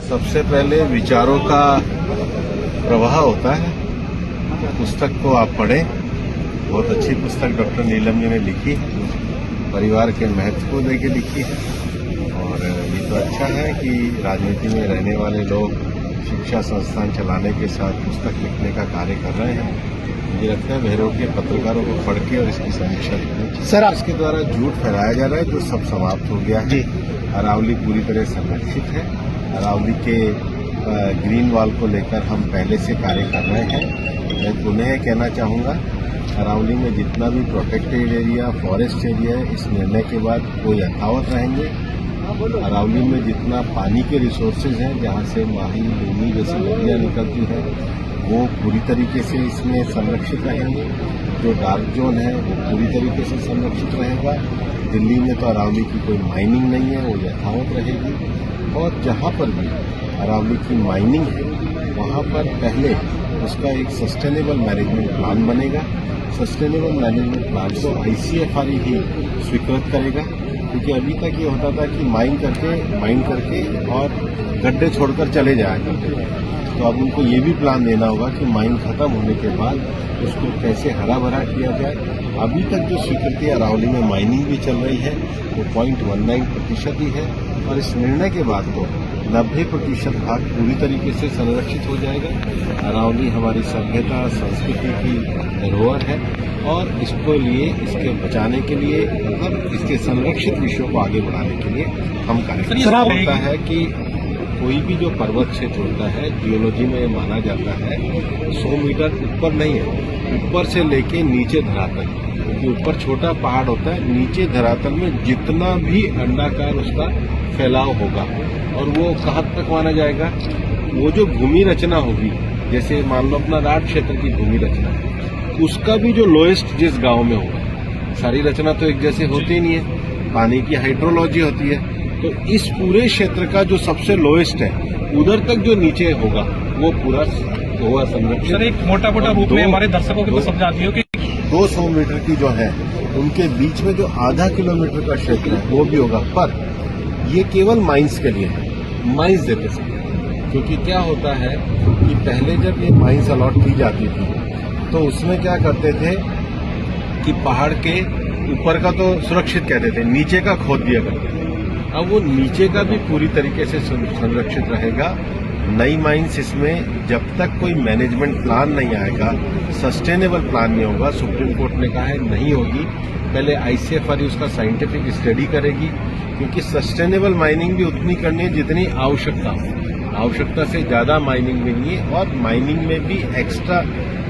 सबसे पहले विचारों का प्रवाह होता है। पुस्तक को आप पढ़ें। बहुत अच्छी पुस्तक डॉक्टर नीलम जी ने लिखी है, परिवार के महत्व को लेकर लिखी है। और ये तो अच्छा है कि राजनीति में रहने वाले लोग शिक्षा संस्थान चलाने के साथ पुस्तक लिखने का कार्य कर रहे हैं। मुझे लगता है भैरव के पत्रकारों को पढ़ के और इसकी समीक्षा करनी चाहिए। सर, इसके द्वारा झूठ फैलाया जा रहा है जो सब समाप्त हो गया है। अरावली पूरी तरह संरक्षित है। अरावली के ग्रीन वॉल को लेकर हम पहले से कार्य कर रहे हैं। मैं पुनः कहना चाहूँगा, अरावली में जितना भी प्रोटेक्टेड एरिया, फॉरेस्ट एरिया है, इस निर्णय के बाद वो यथावत रहेंगे। अरावली में जितना पानी के रिसोर्सेज हैं, जहाँ से माही, लूनी जैसी नदियाँ निकलती हैं, वो पूरी तरीके से इसमें संरक्षित रहेंगे। जो डार्क जोन है वो पूरी तरीके से संरक्षित रहेगा। दिल्ली में तो अरावली की कोई माइनिंग नहीं है, वो यथावत रहेगी। और जहाँ पर भी अरावली की माइनिंग है, वहाँ पर पहले उसका एक सस्टेनेबल मैनेजमेंट प्लान बनेगा। सस्टेनेबल मैनेजमेंट प्लान को ICFR ही स्वीकृत करेगा, क्योंकि अभी तक ये होता था कि माइन करके और गड्ढे छोड़कर चले जाया करते थे। तो अब उनको ये भी प्लान देना होगा कि माइन खत्म होने के बाद उसको कैसे हरा भरा किया जाए। अभी तक जो स्वीकृति अरावली में माइनिंग भी चल रही है वो 0.19% ही है, और इस निर्णय के बाद तो 90% भाग पूरी तरीके से संरक्षित हो जाएगा। अरावली हमारी सभ्यता, संस्कृति की धरोहर है, और इसको लिए, इसके बचाने के लिए, मतलब इसके संरक्षित विषयों को आगे बढ़ाने के लिए हम कार्य होता है कि कोई भी जो पर्वत क्षेत्र होता है, जियोलॉजी में माना जाता है 100 मीटर ऊपर नहीं है, ऊपर से लेके नीचे धरातल, क्योंकि ऊपर छोटा पहाड़ होता है, नीचे धरातल में जितना भी अंडाकार उसका फैलाव होगा, और वो कहाँ तक माना जाएगा, वो जो भूमि रचना होगी, जैसे मान लो अपना राठ क्षेत्र की भूमि रचना, उसका भी जो लोएस्ट जिस गांव में होगा, सारी रचना तो एक जैसे होती ही नहीं है, पानी की हाइड्रोलॉजी होती है, तो इस पूरे क्षेत्र का जो सबसे लोएस्ट है, उधर तक जो नीचे होगा वो पूरा होगा संरक्षित। सर, एक मोटा रूप में हमारे दर्शकों को तो समझा दियो कि 200 मीटर की जो है, उनके बीच में जो आधा किलोमीटर का क्षेत्र है वो भी होगा, पर ये केवल माइंस के लिए है, माइंस देते समय। क्योंकि क्या होता है कि पहले जब ये माइंस अलॉट की जाती थी तो उसमें क्या करते थे कि पहाड़ के ऊपर का तो सुरक्षित कहते थे, नीचे का खोद दिया करते थे। अब वो नीचे का भी पूरी तरीके से संरक्षित रहेगा। नई माइंस इसमें जब तक कोई मैनेजमेंट प्लान नहीं आएगा, सस्टेनेबल प्लान नहीं होगा, सुप्रीम कोर्ट ने कहा है नहीं होगी। पहले ICFR उसका साइंटिफिक स्टडी करेगी, क्योंकि सस्टेनेबल माइनिंग भी उतनी करनी है जितनी आवश्यकता हो। आवश्यकता से ज्यादा माइनिंग भी नहीं है, और माइनिंग में भी एक्स्ट्रा,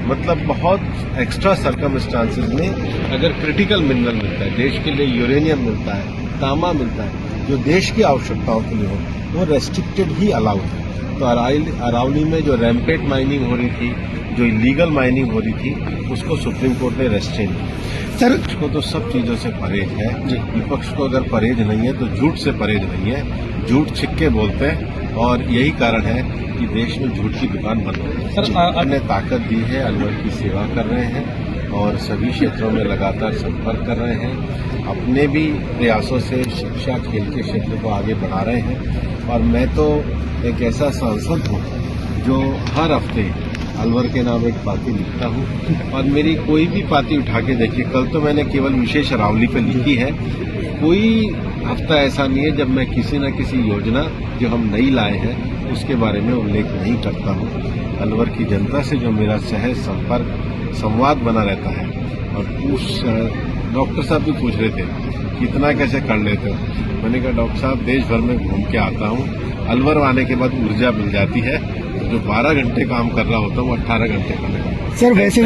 मतलब बहुत एक्स्ट्रा सर्कमस्टांसेस में अगर क्रिटिकल मिनरल मिलता है, देश के लिए यूरेनियम मिलता है, तांबा मिलता है, जो देश की आवश्यकताओं के लिए हो, वो रेस्ट्रिक्टेड ही अलाउड है। तो अरावली में जो रैम्पेट माइनिंग हो रही थी, जो इलीगल माइनिंग हो रही थी, उसको सुप्रीम कोर्ट ने रेस्ट्रेन किया। सर, इसको तो सब चीजों से परहेज है। विपक्ष को अगर परहेज नहीं है तो झूठ से परहेज नहीं है। झूठ छिक्के बोलते हैं, और यही कारण है कि देश में झूठ की दुकान बंद हो गई। सर, ने ताकत दी है, अलवर की सेवा कर रहे हैं, और सभी क्षेत्रों में लगातार संपर्क कर रहे हैं। अपने भी प्रयासों से शिक्षा, खेल के क्षेत्र को आगे बढ़ा रहे हैं। और मैं तो एक ऐसा सांसद हूँ जो हर हफ्ते अलवर के नाम एक पाती लिखता हूँ, और मेरी कोई भी पाती उठा के देखिए, कल तो मैंने केवल विशेष अरावली पे लिखी है। कोई हफ्ता ऐसा नहीं है जब मैं किसी न किसी योजना जो हम नई लाए हैं उसके बारे में उल्लेख नहीं करता हूँ। अलवर की जनता से जो मेरा सहज संपर्क, संवाद बना रहता है। और डॉक्टर साहब भी पूछ रहे थे कितना कैसे कर लेते हो, मैंने कहा डॉक्टर साहब देश भर में घूम के आता हूँ, अलवर आने के बाद ऊर्जा मिल जाती है। जो 12 घंटे काम कर रहा होता हूँ, 18 घंटे करने का। सर, वैसे